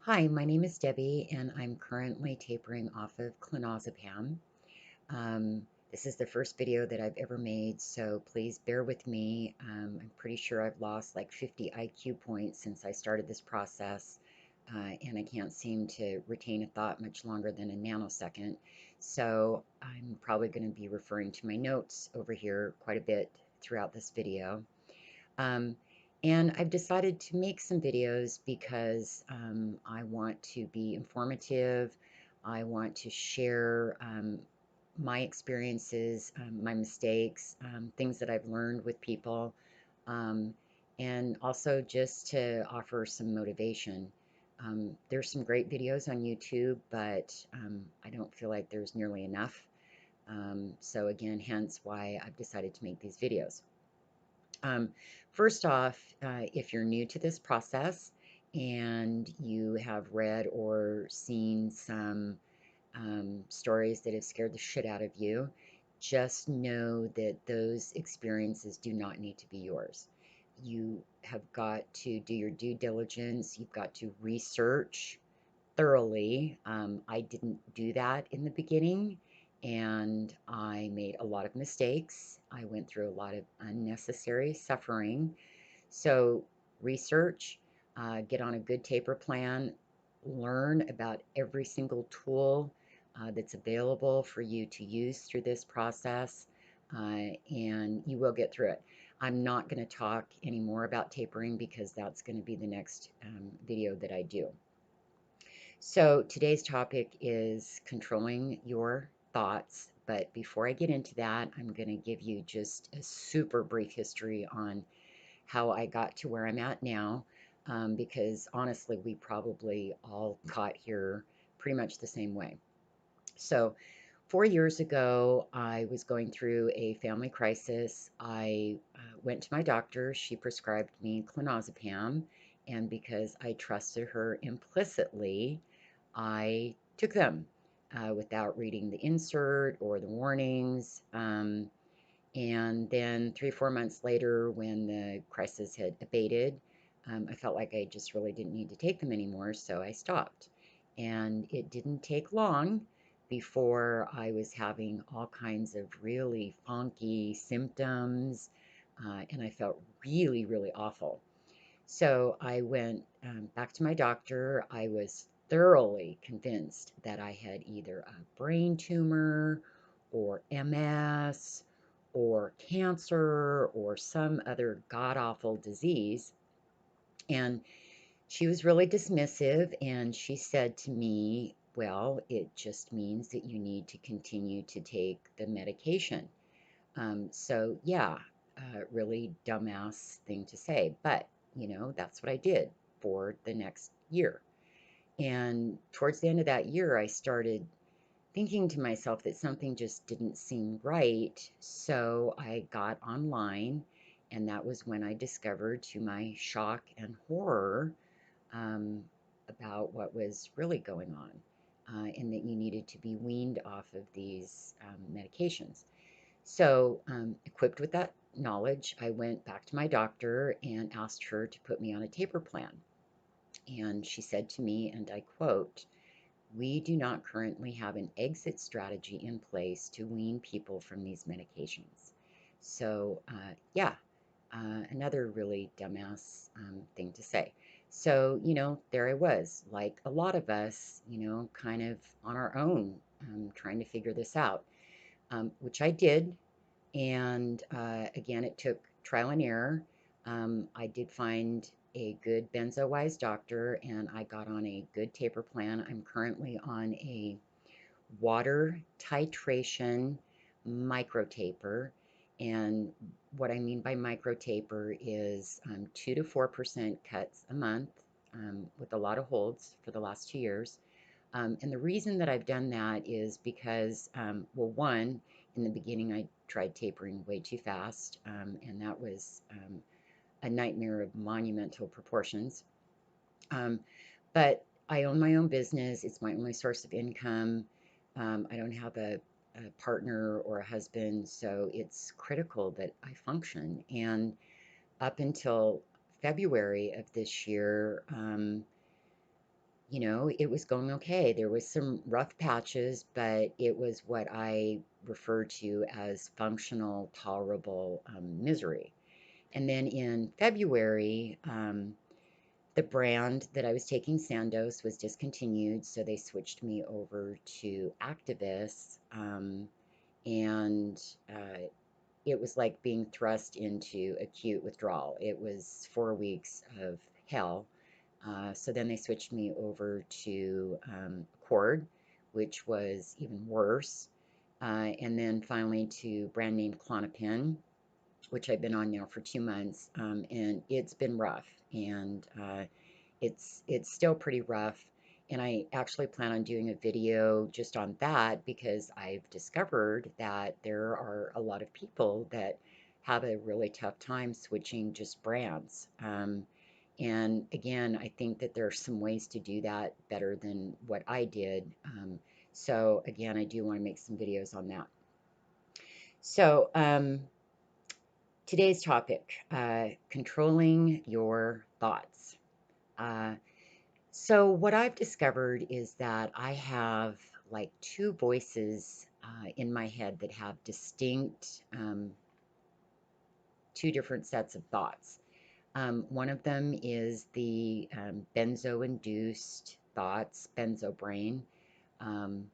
Hi, my name is Debbie, and I'm currently tapering off of clonazepam. This is the first video that I've ever made, so please bear with me. I'm pretty sure I've lost like 50 IQ points since I started this process, and I can't seem to retain a thought much longer than a nanosecond. So I'm probably going to be referring to my notes over here quite a bit throughout this video. Um, and I've decided to make some videos because I want to be informative. I want to share my experiences, my mistakes, things that I've learned with people, um, and also just to offer some motivation. There's some great videos on YouTube, but I don't feel like there's nearly enough. So again, hence why I've decided to make these videos. Um, First off, if you're new to this process and you have read or seen some stories that have scared the shit out of you, just know that those experiences do not need to be yours. You have got to do your due diligence, you've got to research thoroughly. I didn't do that in the beginning, and I made a lot of mistakes. I went through a lot of unnecessary suffering. So, research, get on a good taper plan, learn about every single tool that's available for you to use through this process, and you will get through it. I'm not going to talk anymore about tapering because that's going to be the next video that I do. So today's topic is controlling your thoughts. But before I get into that, I'm going to give you just a super brief history on how I got to where I'm at now, because honestly, we probably all got here pretty much the same way. So 4 years ago, I was going through a family crisis. I went to my doctor. She prescribed me clonazepam, and because I trusted her implicitly, I took them without reading the insert or the warnings. And then 3, 4 months later, when the crisis had abated, I felt like I just really didn't need to take them anymore, so I stopped. And it didn't take long before I was having all kinds of really funky symptoms, and I felt really, really awful. So I went back to my doctor. I was thoroughly convinced that I had either a brain tumor or MS or cancer or some other god awful disease. And she was really dismissive and she said to me, well, it just means that you need to continue to take the medication. So, yeah, really dumbass thing to say, but that's what I did for the next year. And towards the end of that year, I started thinking to myself that something just didn't seem right. So I got online, and that was when I discovered, to my shock and horror, um, about what was really going on, and that you needed to be weaned off of these medications. So, equipped with that knowledge, I went back to my doctor and asked her to put me on a taper plan. And she said to me, and I quote, "We do not currently have an exit strategy in place to wean people from these medications." So, yeah, another really dumbass thing to say. So, there I was, like a lot of us, kind of on our own, trying to figure this out, which I did. And again, it took trial and error. I did find a good benzo-wise doctor, and I got on a good taper plan. I'm currently on a water titration micro taper. And what I mean by micro taper is 2 to 4% cuts a month, with a lot of holds for the last 2 years. And the reason that I've done that is because, well, one, in the beginning, I tried tapering way too fast, and that was a nightmare of monumental proportions. Um, but I own my own business, it's my only source of income. I don't have a partner or a husband, so it's critical that I function. And up until February of this year, it was going okay. There was some rough patches, but it was what I refer to as functional, tolerable misery. And then in February, the brand that I was taking, Sandoz, was discontinued, so they switched me over to Actavis, and it was like being thrust into acute withdrawal. It was 4 weeks of hell. So then they switched me over to Cord, which was even worse. And then finally to brand name Klonopin, which I've been on now for 2 months. And it's been rough. And it's still pretty rough. And I actually plan on doing a video just on that because I've discovered that there are a lot of people that have a really tough time switching just brands. And again, I think that there are some ways to do that better than what I did. So again, I do want to make some videos on that. So today's topic, controlling your thoughts. Uh, So what I've discovered is that I have like two voices in my head that have distinct, two different sets of thoughts. One of them is the benzo-induced thoughts, benzo brain. Um,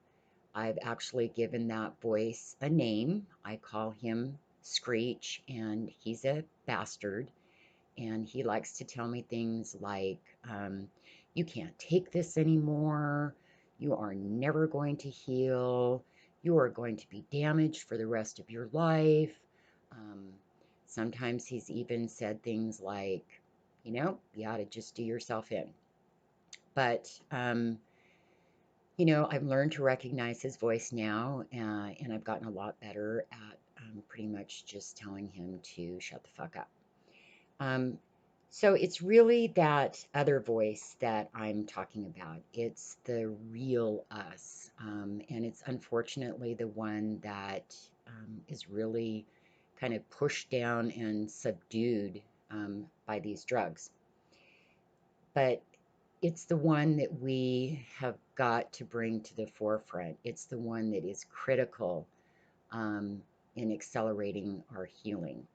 I've actually given that voice a name. I call him Screech, and he's a bastard. And he likes to tell me things like, you can't take this anymore. You are never going to heal. You are going to be damaged for the rest of your life. Um, Sometimes he's even said things like, you ought to just do yourself in. But, I've learned to recognize his voice now, and I've gotten a lot better at pretty much just telling him to shut the fuck up. Um, so it's really that other voice that I'm talking about. It's the real us. And it's unfortunately the one that is really kind of pushed down and subdued by these drugs. But it's the one that we have got to bring to the forefront. It's the one that is critical in accelerating our healing.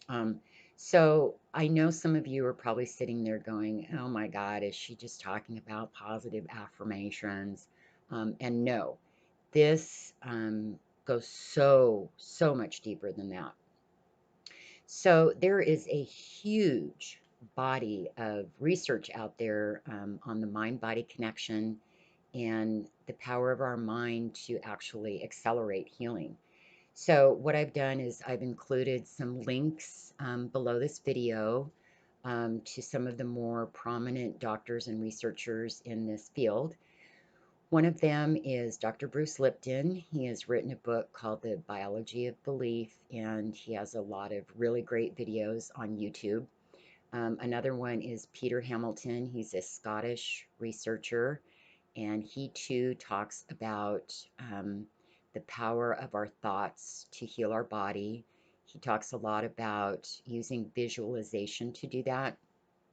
Um, so I know some of you are probably sitting there going, oh my God, is she just talking about positive affirmations? And no, this goes so much deeper than that. So there is a huge body of research out there on the mind-body connection and the power of our mind to actually accelerate healing. So what I've done is I've included some links below this video to some of the more prominent doctors and researchers in this field. One of them is Dr. Bruce Lipton. He has written a book called The Biology of Belief, and he has a lot of really great videos on YouTube. Another one is Peter Hamilton. He's a Scottish researcher, and he too talks about the power of our thoughts to heal our body. He talks a lot about using visualization to do that.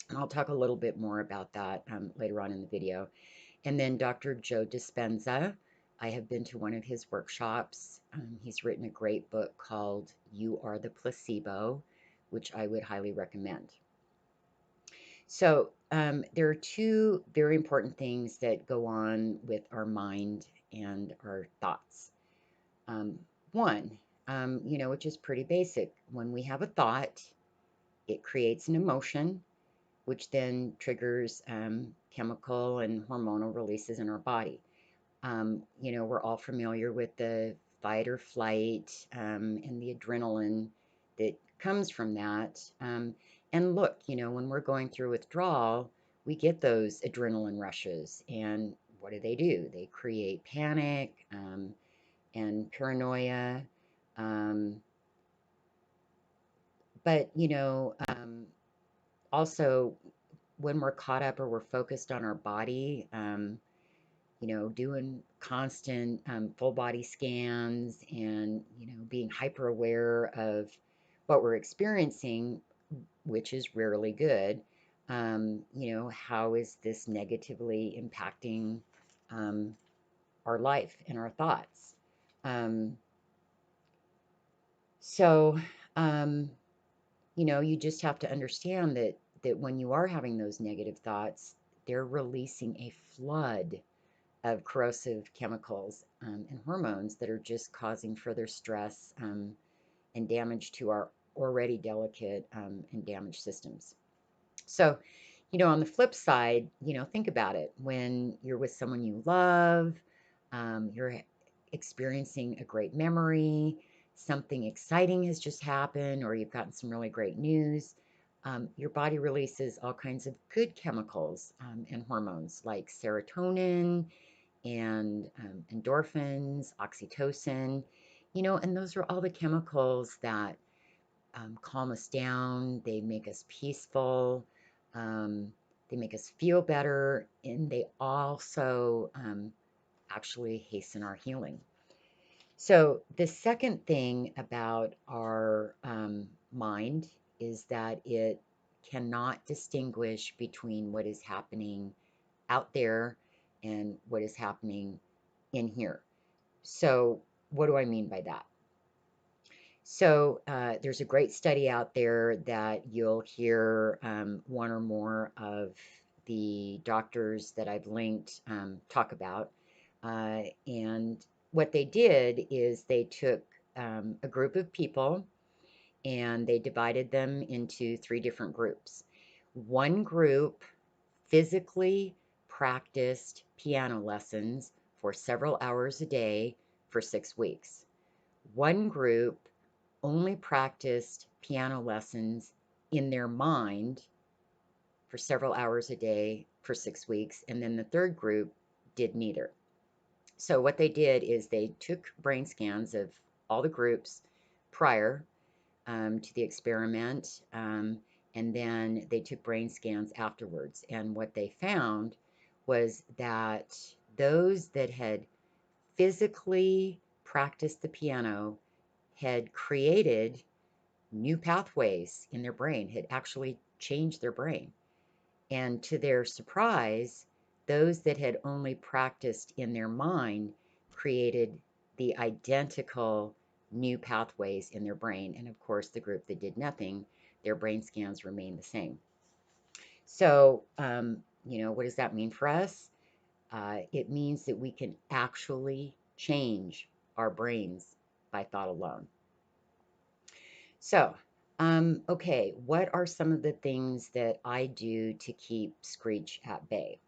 And I'll talk a little bit more about that later on in the video. And then Dr. Joe Dispenza. I have been to one of his workshops. He's written a great book called You Are the Placebo, which I would highly recommend. So there are two very important things that go on with our mind and our thoughts. One, which is pretty basic. When we have a thought, it creates an emotion, which then triggers chemical and hormonal releases in our body. We're all familiar with the fight or flight and the adrenaline that comes from that. And look, when we're going through withdrawal, we get those adrenaline rushes. And what do? They create panic and paranoia. Um, but also when we're caught up or we're focused on our body, doing constant full body scans and, being hyper aware of what we're experiencing, which is rarely good. You know, how is this negatively impacting um, our life and our thoughts? Um, so, um, you know, you just have to understand that when you are having those negative thoughts, they're releasing a flood of corrosive chemicals and hormones that are just causing further stress and damage to our already delicate and damaged systems. So, you know, on the flip side, you know, think about it. When you're with someone you love, you're experiencing a great memory, something exciting has just happened, or you've gotten some really great news, your body releases all kinds of good chemicals and hormones like serotonin and endorphins, oxytocin, you know, and those are all the chemicals that calm us down, they make us peaceful, um, they make us feel better, and they also actually hasten our healing. So, the second thing about our mind is that it cannot distinguish between what is happening out there and what is happening in here. So, what do I mean by that? So there's a great study out there that you'll hear one or more of the doctors that I've linked talk about. And what they did is they took a group of people and they divided them into three different groups. One group physically practiced piano lessons for several hours a day for 6 weeks. One group only practiced piano lessons in their mind for several hours a day for 6 weeks, and then the third group did neither. So, what they did is they took brain scans of all the groups prior to the experiment, and then they took brain scans afterwards. And what they found was that those that had physically practiced the piano had created new pathways in their brain, had actually changed their brain. And to their surprise, those that had only practiced in their mind created the identical new pathways in their brain. And of course, the group that did nothing, their brain scans remained the same. So, you know, what does that mean for us? It means that we can actually change our brains by thought alone. So, okay, what are some of the things that I do to keep Screech at bay?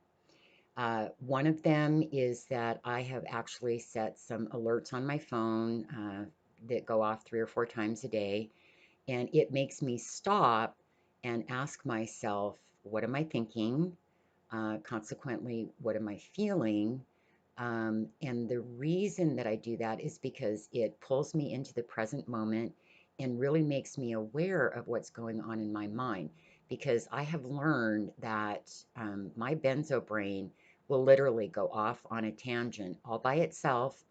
One of them is that I have actually set some alerts on my phone that go off 3 or 4 times a day, and it makes me stop and ask myself, what am I thinking? Consequently, what am I feeling? And the reason that I do that is because it pulls me into the present moment and really makes me aware of what's going on in my mind. Because I have learned that my benzo brain will literally go off on a tangent all by itself,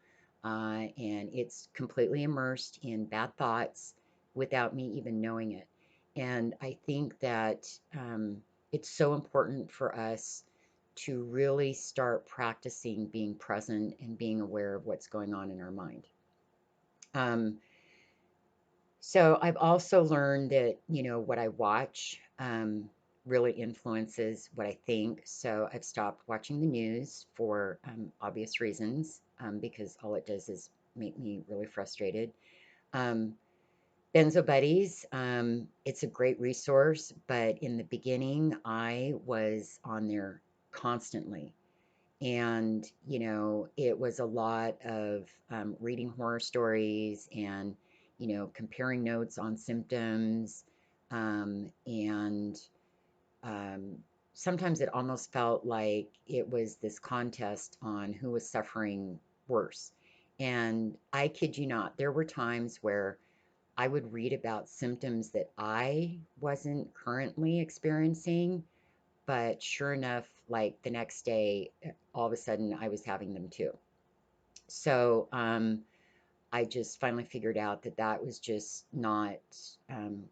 and it's completely immersed in bad thoughts without me even knowing it. And I think that it's so important for us to really start practicing being present and being aware of what's going on in our mind. Um, so I've also learned that, you know, what I watch really influences what I think. So I've stopped watching the news for obvious reasons because all it does is make me really frustrated. Um, Benzo Buddies, it's a great resource, but in the beginning, I was on there constantly. And, you know, it was a lot of reading horror stories and, you know, comparing notes on symptoms. And um, sometimes it almost felt like it was this contest on who was suffering worse. And I kid you not, there were times where I would read about symptoms that I wasn't currently experiencing, but sure enough, like the next day, all of a sudden I was having them too. So I just finally figured out that that was just not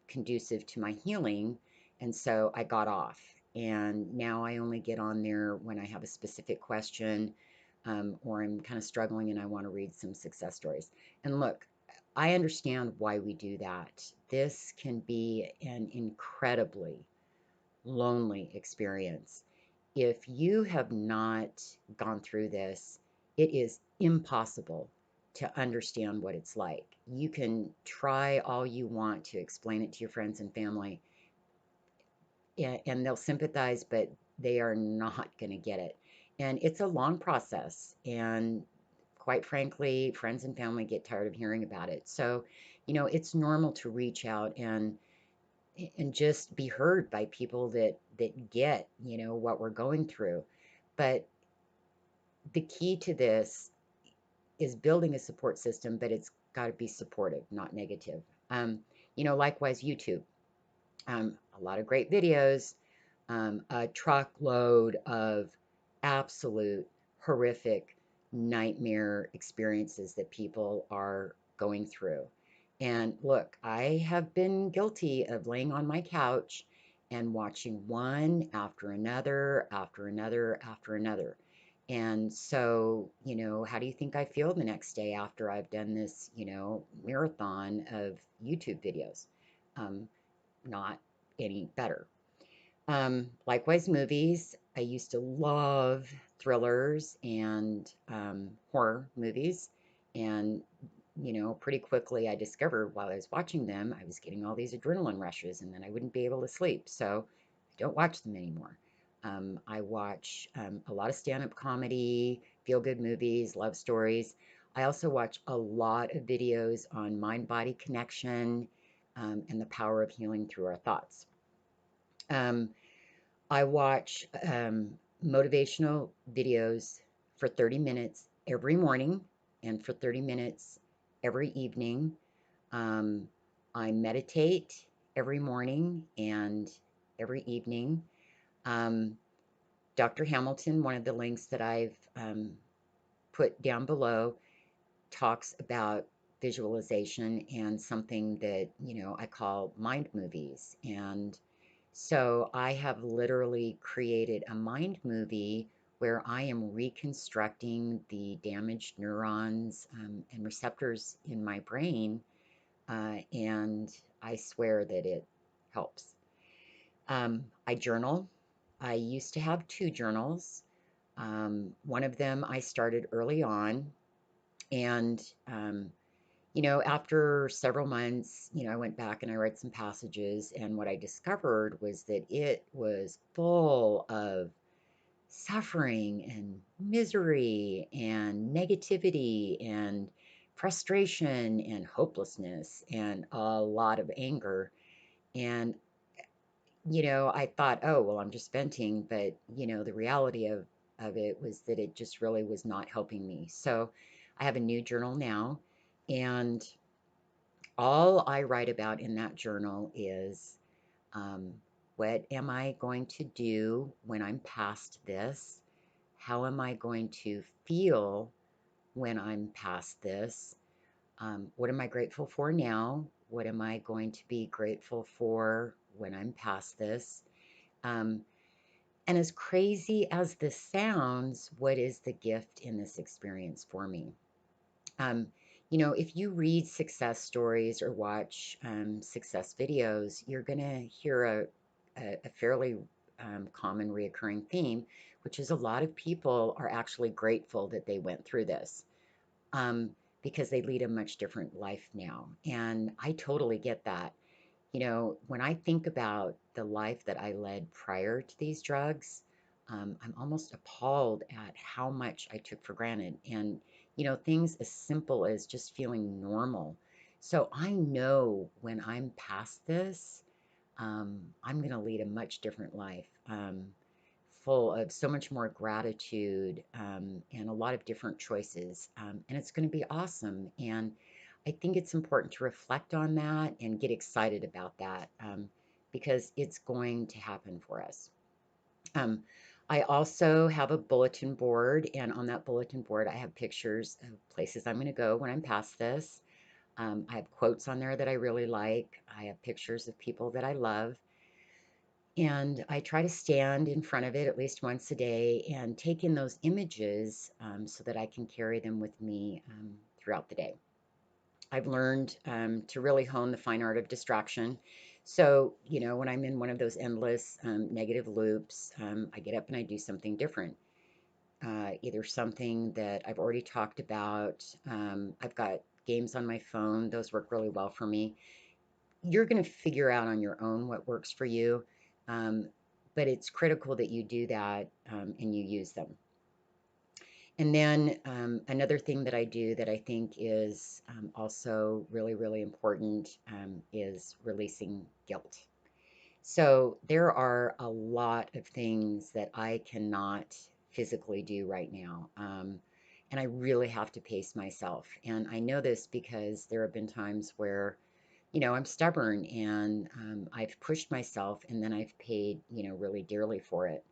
conducive to my healing. And so I got off. and now I only get on there when I have a specific question, or I'm kind of struggling and I want to read some success stories. And look, I understand why we do that. This can be an incredibly lonely experience. If you have not gone through this, it is impossible to understand what it's like. You can try all you want to explain it to your friends and family, and they'll sympathize, but they are not going to get it. And it's a long process. And quite frankly, friends and family get tired of hearing about it. So, it's normal to reach out and just be heard by people that get, what we're going through. But the key to this is building a support system, but it's got to be supportive, not negative. Likewise, YouTube. A lot of great videos, a truckload of absolute horrific nightmare experiences that people are going through. And look, I have been guilty of laying on my couch and watching one after another, after another, after another. And so, how do you think I feel the next day after I've done this, marathon of YouTube videos? Um, Not any better. Likewise, movies. I used to love thrillers and horror movies. And, pretty quickly I discovered while I was watching them, I was getting all these adrenaline rushes and then I wouldn't be able to sleep. So I don't watch them anymore. I watch a lot of stand up comedy, feel good movies, love stories. I also watch a lot of videos on mind body connection, and the power of healing through our thoughts. Um, I watch motivational videos for 30 minutes every morning and for 30 minutes every evening. Um, I meditate every morning and every evening. Um, Dr. Hamilton, one of the links that I've put down below, talks about visualization and something that, I call mind movies. And so I have literally created a mind movie where I am reconstructing the damaged neurons, and receptors in my brain, and I swear that it helps. I journal. I used to have two journals. One of them I started early on, and after several months, I went back and I read some passages, and what I discovered was that it was full of suffering and misery and negativity and frustration and hopelessness and a lot of anger. And, I thought, oh, well, I'm just venting, but, the reality of it was that it just really was not helping me. So I have a new journal now, and all I write about in that journal is, um, what am I going to do when I'm past this? How am I going to feel when I'm past this? What am I grateful for now? What am I going to be grateful for when I'm past this? Um, and as crazy as this sounds, what is the gift in this experience for me? Um, if you read success stories or watch success videos, you're going to hear a fairly common reoccurring theme, which is a lot of people are actually grateful that they went through this, um, because they lead a much different life now. And I totally get that. When I think about the life that I led prior to these drugs, I'm almost appalled at how much I took for granted. And, things as simple as just feeling normal. So I know when I'm past this, I'm going to lead a much different life, full of so much more gratitude, and a lot of different choices. And it's going to be awesome. And I think it's important to reflect on that and get excited about that, because it's going to happen for us. Um, I also have a bulletin board, and on that bulletin board, I have pictures of places I'm going to go when I'm past this. I have quotes on there that I really like. I have pictures of people that I love. And I try to stand in front of it at least once a day and take in those images so that I can carry them with me throughout the day. I've learned to really hone the fine art of distraction. So, when I'm in one of those endless negative loops, I get up and I do something different. Either something that I've already talked about. I've got games on my phone, those work really well for me. You're going to figure out on your own what works for you, um, but it's critical that you do that and you use them. And then another thing that I do that I think is also really, really important is releasing guilt. So there are a lot of things that I cannot physically do right now. And I really have to pace myself. And I know this because there have been times where, I'm stubborn and I've pushed myself and then I've paid, really dearly for it.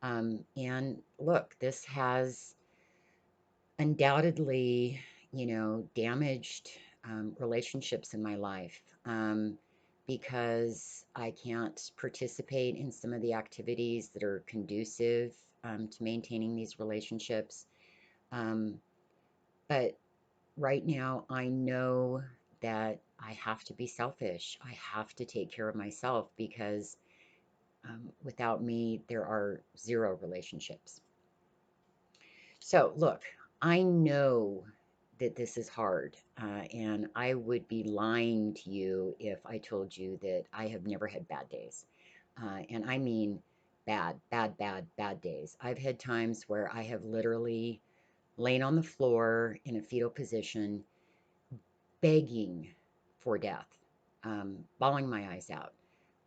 And look, this has undoubtedly, damaged relationships in my life because I can't participate in some of the activities that are conducive to maintaining these relationships. Um, but right now, I know that I have to be selfish. I have to take care of myself because without me, there are zero relationships. So, look, I know that this is hard, and I would be lying to you if I told you that I have never had bad days. And I mean bad, bad, bad, bad days. I've had times where I have literally lain on the floor in a fetal position, begging for death, bawling my eyes out.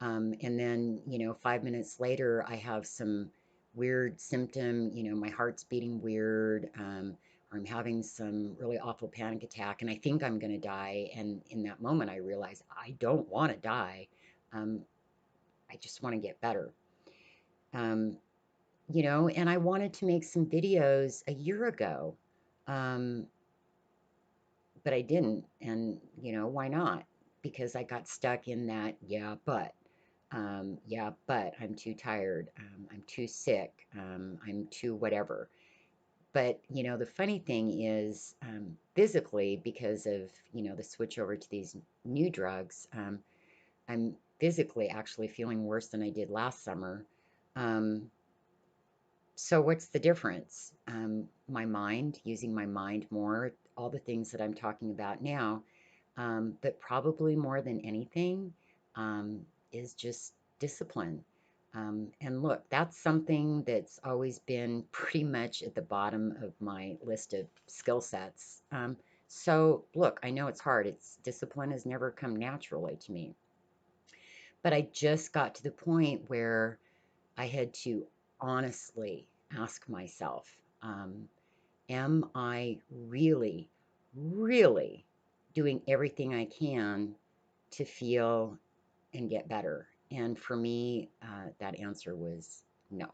And then, 5 minutes later, I have some weird symptom, my heart's beating weird, or I'm having some really awful panic attack, and I think I'm going to die. And in that moment, I realize I don't want to die. Um, I just want to get better. Um, and I wanted to make some videos a year ago, um, but I didn't. And, why not? Because I got stuck in that, yeah, but I'm too tired. I'm too sick. I'm too whatever. But, the funny thing is, physically, because of, the switch over to these new drugs, I'm physically actually feeling worse than I did last summer. Um, so what's the difference? My mind, using my mind more, all the things that I'm talking about now, but probably more than anything um, is just discipline. And look, that's something that's always been pretty much at the bottom of my list of skill sets. So look, I know it's hard. It's discipline has never come naturally to me, but I just got to the point where I had to honestly ask myself, am I really, really doing everything I can to feel and get better? And for me, that answer was no.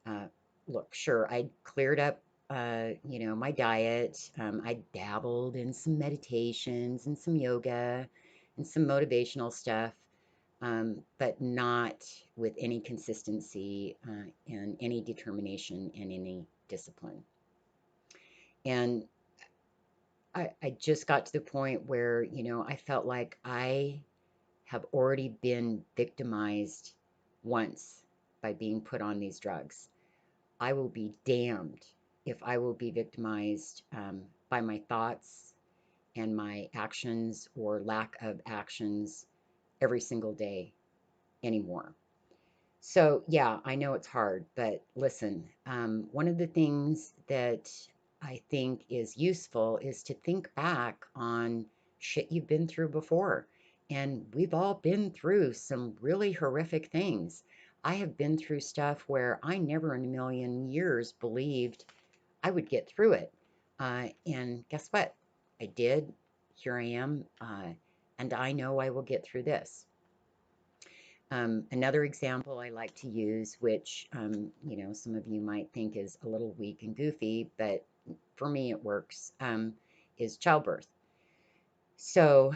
Uh, Look, sure, I cleared up, my diet. I dabbled in some meditations and some yoga and some motivational stuff, but not with any consistency and any determination and any discipline. And I just got to the point where, I felt like I have already been victimized once by being put on these drugs. I will be damned if I will be victimized by my thoughts and my actions or lack of actions every single day anymore. So, yeah, I know it's hard, but listen, one of the things that I think is useful is to think back on shit you've been through before. And we've all been through some really horrific things. I have been through stuff where I never in a million years believed I would get through it. And guess what? I did. Here I am. And I know I will get through this. Another example I like to use, which some of you might think is a little weak and goofy, but for me it works, is childbirth. So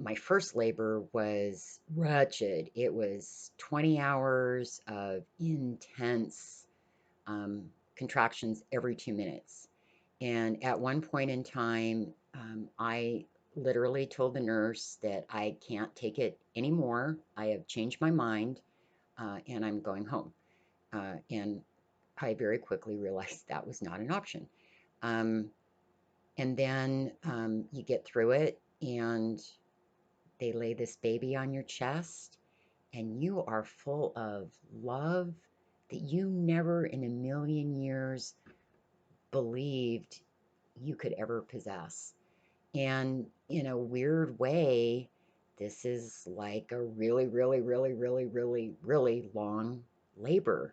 my first labor was wretched. It was 20 hours of intense contractions every 2 minutes. And at one point in time, I literally told the nurse that I can't take it anymore. I have changed my mind and I'm going home. And I very quickly realized that was not an option. Um, and then you get through it and they lay this baby on your chest, and you are full of love that you never in a million years believed you could ever possess. And in a weird way, this is like a really, really, really, really, really, really long labor.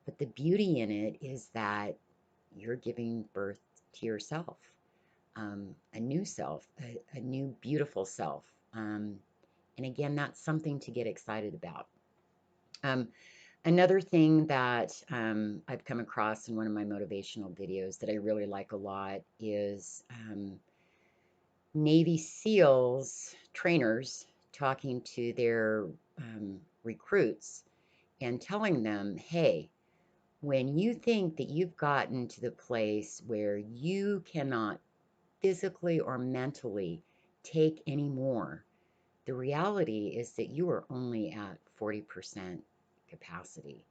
But the beauty in it is that you're giving birth to yourself, a new self, a new beautiful self. And again, that's something to get excited about. Um, Another thing that I've come across in one of my motivational videos that I really like a lot is Navy SEALs trainers talking to their recruits and telling them, hey, when you think that you've gotten to the place where you cannot physically or mentally take any more, the reality is that you are only at 40% capacity.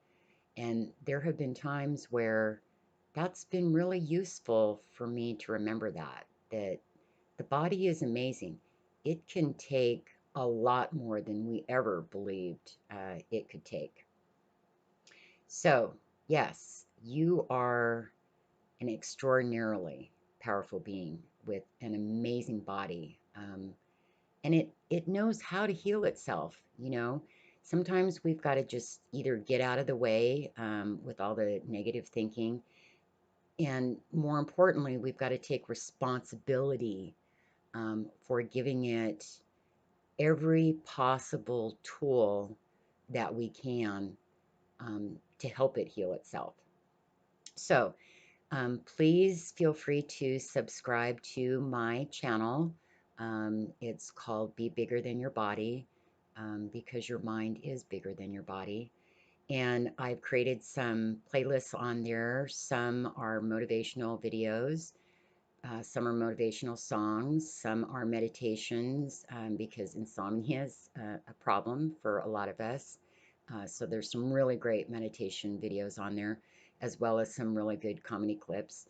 And there have been times where that's been really useful for me to remember that the body is amazing. It can take a lot more than we ever believed it could take. So, yes, you are an extraordinarily powerful being with an amazing body. And it knows how to heal itself, you know. Sometimes we've got to just either get out of the way with all the negative thinking, and more importantly, we've got to take responsibility for giving it every possible tool that we can to help it heal itself. So please feel free to subscribe to my channel. It's called Be Bigger Than Your Body, because your mind is bigger than your body. And I've created some playlists on there. Some are motivational videos, some are motivational songs, some are meditations, because insomnia is a problem for a lot of us. So there's some really great meditation videos on there, as well as some really good comedy clips.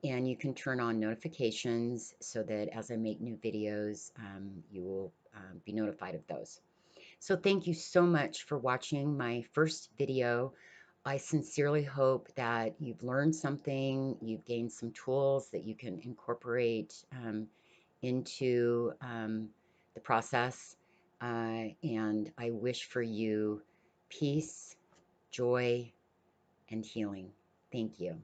And you can turn on notifications so that as I make new videos, you will be notified of those. So thank you so much for watching my first video. I sincerely hope that you've learned something, you've gained some tools that you can incorporate into the process. And I wish for you peace, joy, and healing. Thank you.